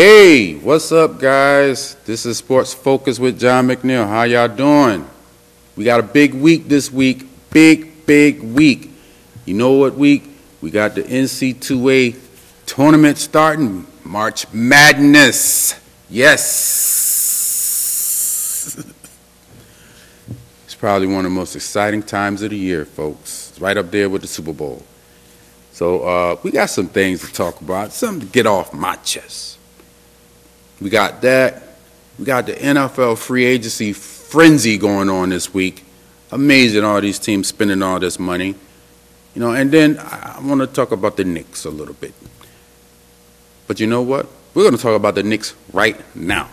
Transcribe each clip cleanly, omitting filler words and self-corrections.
Hey, what's up, guys? This is Sports Focus with John McNeil. How y'all doing? We got a big week this week. Big week. You know what week? We got the NCAA tournament starting. March Madness. Yes. It's probably one of the most exciting times of the year, folks. It's right up there with the Super Bowl. So we got some things to talk about, something to get off my chest. We got that. We got the NFL free agency frenzy going on this week. Amazing, all these teams spending all this money. You know, and then I want to talk about the Knicks a little bit. But you know what? We're going to talk about the Knicks right now.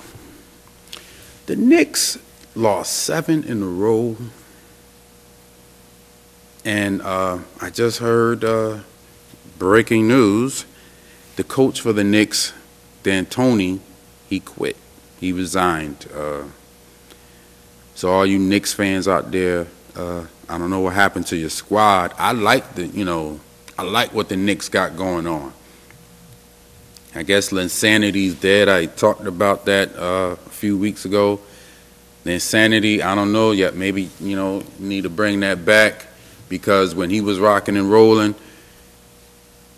The Knicks lost 7 in a row. And I just heard breaking news. The coach for the Knicks, tourney, he quit. He resigned. So all you Knicks fans out there, I don't know what happened to your squad. I like what the Knicks got going on. I guess Linsanity's dead. I talked about that a few weeks ago. The insanity, I don't know yet. Maybe, need to bring that back because when he was rocking and rolling,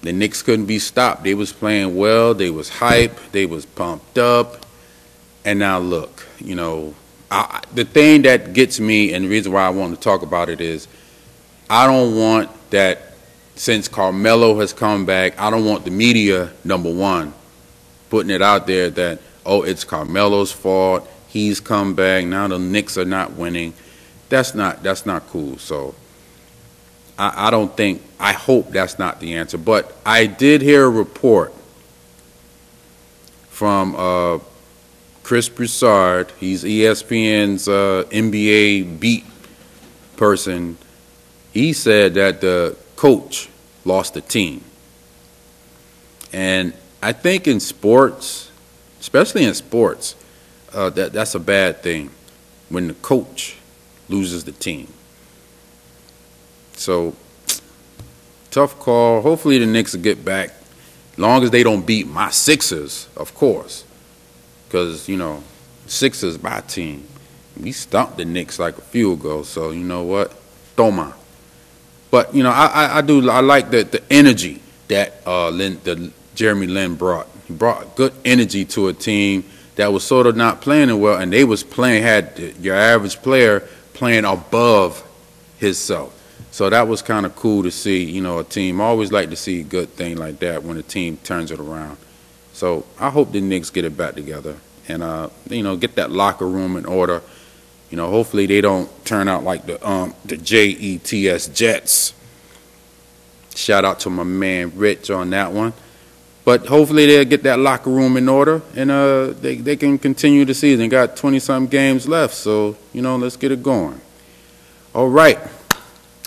the Knicks couldn't be stopped. They was playing well. They was hype. They was pumped up. And now look, the thing that gets me and the reason why I want to talk about it is I don't want that since Carmelo has come back, I don't want the media, number one, putting it out there that, oh, it's Carmelo's fault. He's come back. Now the Knicks are not winning. That's not cool. So I hope that's not the answer. But I did hear a report from Chris Broussard. He's ESPN's NBA beat person. He said that the coach lost the team. And I think in sports, especially in sports, that's a bad thing when the coach loses the team. So, tough call. Hopefully the Knicks will get back. As long as they don't beat my Sixers, of course. Because, Sixers my team. We stumped the Knicks like a field goal. So, you know what? Toma. But, I like the energy that Jeremy Lin brought. He brought good energy to a team that was sort of not playing it well. And they was had your average player playing above himself. So that was kind of cool to see, a team. I always like to see a good thing like that when a team turns it around. So I hope the Knicks get it back together and, get that locker room in order. Hopefully they don't turn out like the Jets. Shout out to my man Rich on that one. But hopefully they'll get that locker room in order and they can continue the season. Got 20-some games left, so, let's get it going. All right.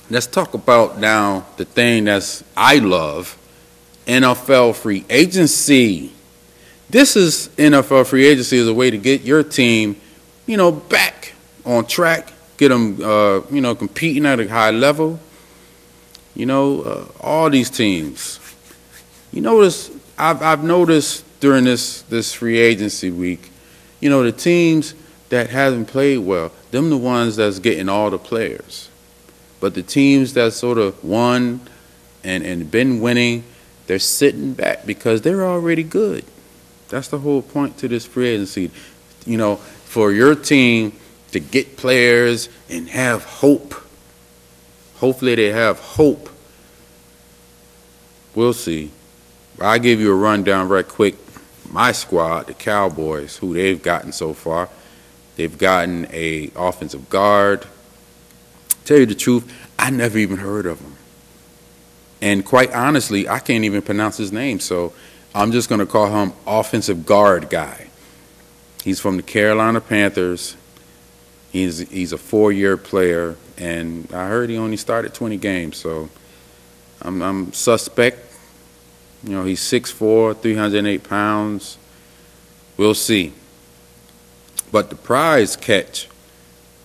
Let's talk about now the thing I love, NFL free agency. This is NFL free agency is a way to get your team, back on track, get them, competing at a high level. All these teams. I've noticed during this free agency week, the teams that haven't played well, them the ones that's getting all the players. But the teams that sort of won and been winning, they're sitting back because they're already good. That's the whole point to this free agency. For your team to get players and have hope. Hopefully they have hope. We'll see. I'll give you a rundown right quick. My squad, the Cowboys, who they've gotten so far. They've gotten a offensive guard. Tell you the truth, I never even heard of him. And quite honestly, I can't even pronounce his name, so I'm just going to call him offensive guard guy. He's from the Carolina Panthers. He's a 4-year player, and I heard he only started 20 games, so I'm suspect. He's 6'4", 308 pounds. We'll see. But the prize catch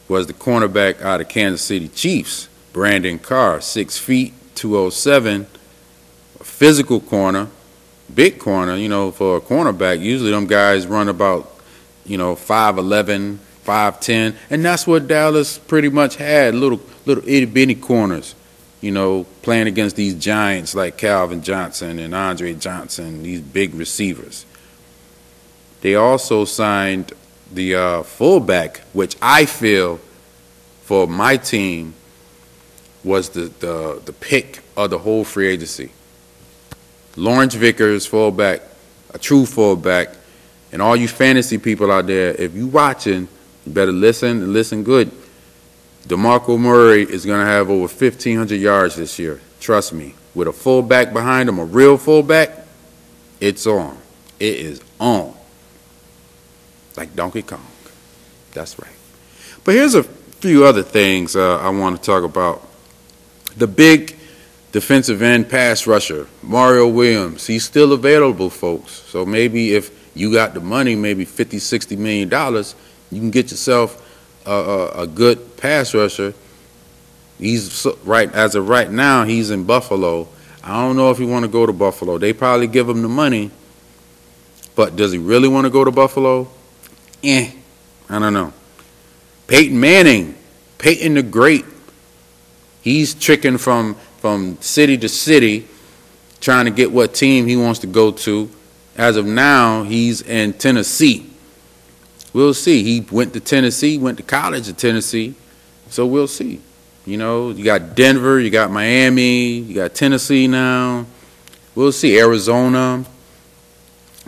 was the cornerback out of Kansas City Chiefs, Brandon Carr, 6 feet, 207, a physical corner, big corner, for a cornerback. Usually them guys run about, 5'11", 5'10", and that's what Dallas pretty much had, little itty-bitty corners, playing against these giants like Calvin Johnson and Andre Johnson, these big receivers. They also signed the fullback, which I feel for my team was the pick of the whole free agency. Lawrence Vickers, fullback, a true fullback. And all you fantasy people out there, if you watching, you better listen and listen good. DeMarco Murray is going to have over 1,500 yards this year. Trust me. With a fullback behind him, a real fullback, it's on. It is on. Like Donkey Kong. That's right. But here's a few other things I want to talk about. The big defensive end pass rusher, Mario Williams, he's still available, folks. So maybe if you got the money, maybe $50, $60 million, you can get yourself a good pass rusher. As of right now, he's in Buffalo. I don't know if he want to go to Buffalo. They probably give him the money, but does he really want to go to Buffalo? I don't know. Peyton Manning, Peyton the Great, he's tricking from city to city, trying to get what team he wants to go to. As of now, he's in Tennessee. We'll see. He went to Tennessee, went to college at Tennessee, so we'll see. You got Denver, you got Miami, you got Tennessee now. We'll see. Arizona,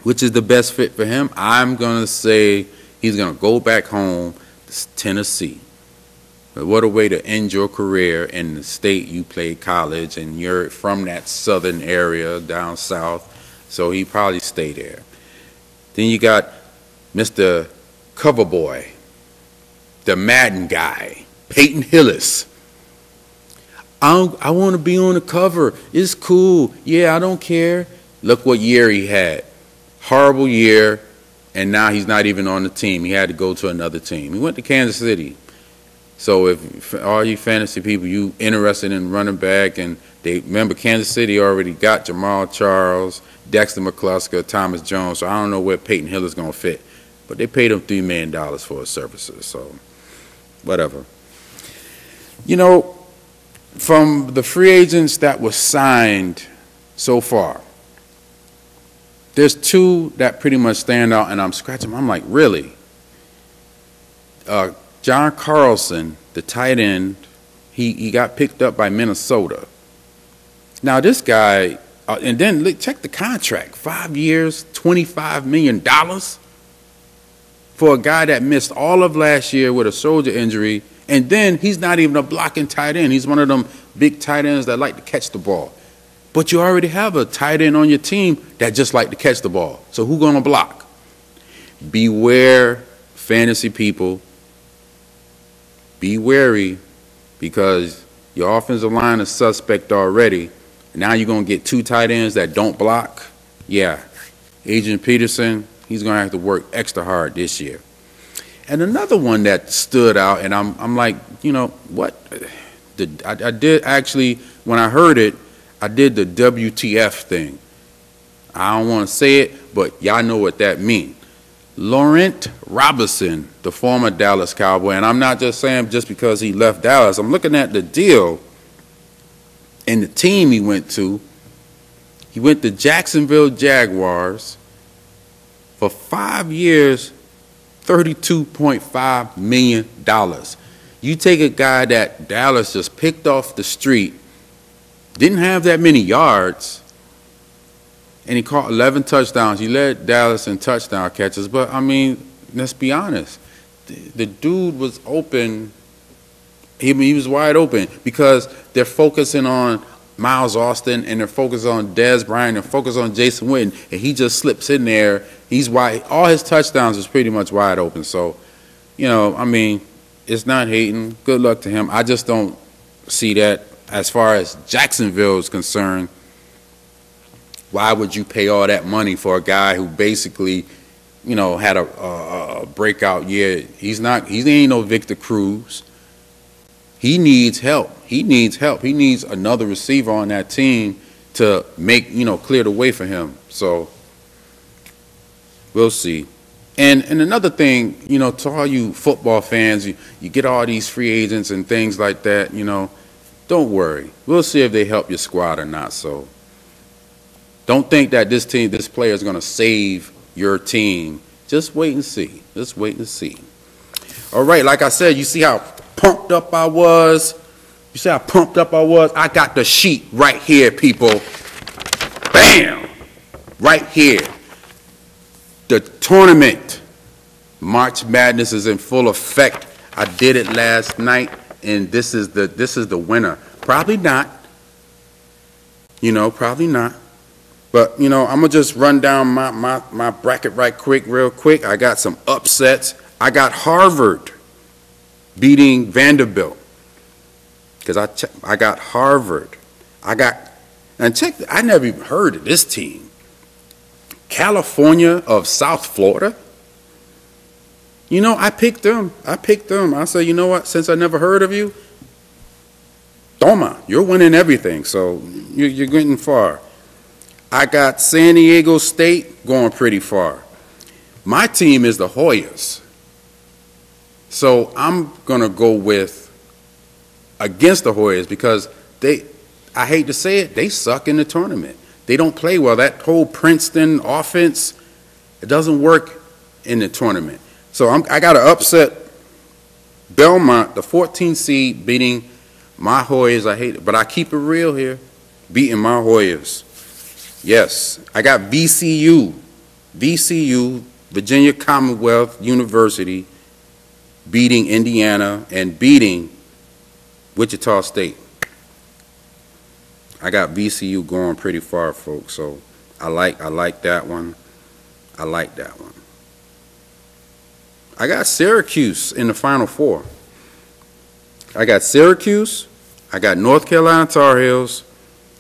which is the best fit for him? I'm going to say he's going to go back home to Tennessee. But what a way to end your career in the state you played college, and you're from that southern area down south. So he probably stay there. Then you got Mr. Coverboy, the Madden guy, Peyton Hillis. I want to be on the cover. It's cool. Yeah, I don't care. Look what year he had. Horrible year, and now he's not even on the team. He had to go to another team. He went to Kansas City. So if all you fantasy people, you interested in running back, and they remember Kansas City already got Jamal Charles, Dexter McClusker, Thomas Jones, so I don't know where Peyton Hill is going to fit. But they paid him $3 million for his services, so whatever. From the free agents that were signed so far, there's two that pretty much stand out, and I'm scratching. I'm like, really? John Carlson, the tight end, he got picked up by Minnesota. Now, this guy, and then check the contract, 5 years, $25 million for a guy that missed all of last year with a shoulder injury, and then he's not even a blocking tight end. He's one of them big tight ends that like to catch the ball. But you already have a tight end on your team that just like to catch the ball. So who's going to block? Beware, fantasy people. Be wary, because your offensive line is suspect already. Now you're going to get two tight ends that don't block. Yeah, Adrian Peterson, he's going to have to work extra hard this year. And another one that stood out, and I'm like, what? I did actually, when I heard it, I did the WTF thing. I don't want to say it, but y'all know what that means. Laurent Robinson, the former Dallas Cowboy, and I'm not just saying just because he left Dallas. I'm looking at the deal and the team he went to. He went to Jacksonville Jaguars for 5 years, $32.5 million. You take a guy that Dallas just picked off the street, didn't have that many yards, and he caught 11 touchdowns. He led Dallas in touchdown catches. But, I mean, let's be honest. The dude was open. He was wide open because they're focusing on Miles Austin, and they're focused on Dez Bryant, and focused on Jason Witten, and he just slips in there. He's wide. All his touchdowns is pretty much wide open. So, I mean, it's not hating. Good luck to him. I just don't see that as far as Jacksonville is concerned. Why would you pay all that money for a guy who basically, had a breakout year? He ain't no Victor Cruz. He needs help. He needs another receiver on that team to make, clear the way for him. So we'll see. And another thing, you know, to all you football fans, you get all these free agents and things like that, you know, don't worry. We'll see if they help your squad or not. So don't think that this player is going to save your team. Just wait and see. Just wait and see. All right, like I said, you see how pumped up I was? You see how pumped up I was? I got the sheet right here, people. Bam! Right here. The tournament, March Madness, is in full effect. I did it last night, and this is the winner. Probably not. You know, probably not. But, you know, I'm going to just run down my bracket real quick. I got some upsets. I got Harvard beating Vanderbilt. Because I got Harvard. I never even heard of this team. California of South Florida. You know, I picked them. I said, you know what? Since I never heard of you, toma, you're winning everything. So you're getting far. I got San Diego State going pretty far. My team is the Hoyas. So I'm going to go with against the Hoyas because I hate to say it, they suck in the tournament. They don't play well. That whole Princeton offense, it doesn't work in the tournament. So I got to upset Belmont, the 14th seed, beating my Hoyas. I hate it, but I keep it real here, beating my Hoyas. Yes, I got VCU, Virginia Commonwealth University, beating Indiana and beating Wichita State. I got VCU going pretty far, folks. So I like that one. I like that one. I got Syracuse in the Final Four. I got Syracuse. I got North Carolina Tar Heels.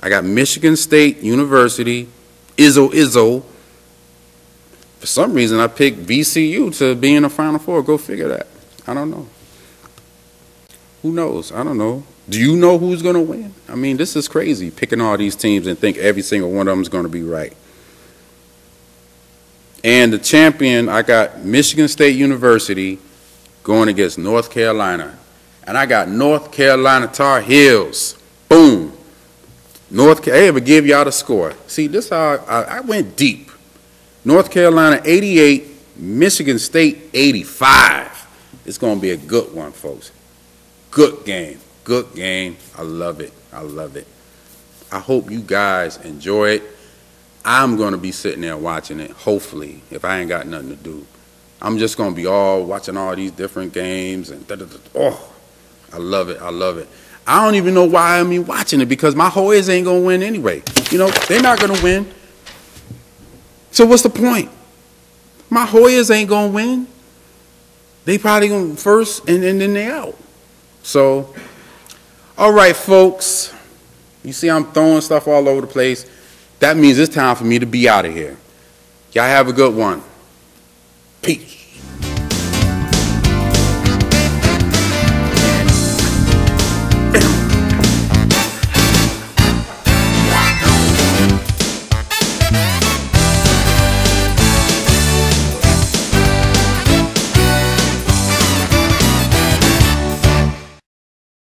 I got Michigan State University. Izzo. For some reason, I picked VCU to be in the Final Four. Go figure that. I don't know. Who knows? I don't know. Do you know who's going to win? I mean, this is crazy, picking all these teams and think every single one of them is going to be right. And the champion, I got Michigan State University going against North Carolina. And I got North Carolina Tar Heels. Boom. I ever give y'all the score. See, this is how I went deep. North Carolina 88, Michigan State 85. It's going to be a good one, folks. Good game. Good game. I love it. I love it. I hope you guys enjoy it. I'm going to be sitting there watching it, hopefully, if I ain't got nothing to do. I'm just going to be watching all these different games. And oh, I love it. I love it. I don't even know why I'm watching it because my Hoyas ain't going to win anyway. You know, they're not going to win. So what's the point? My Hoyas ain't going to win. They probably going first and then they out. So, all right, folks. You see I'm throwing stuff all over the place. That means it's time for me to be out of here. Y'all have a good one. Peace.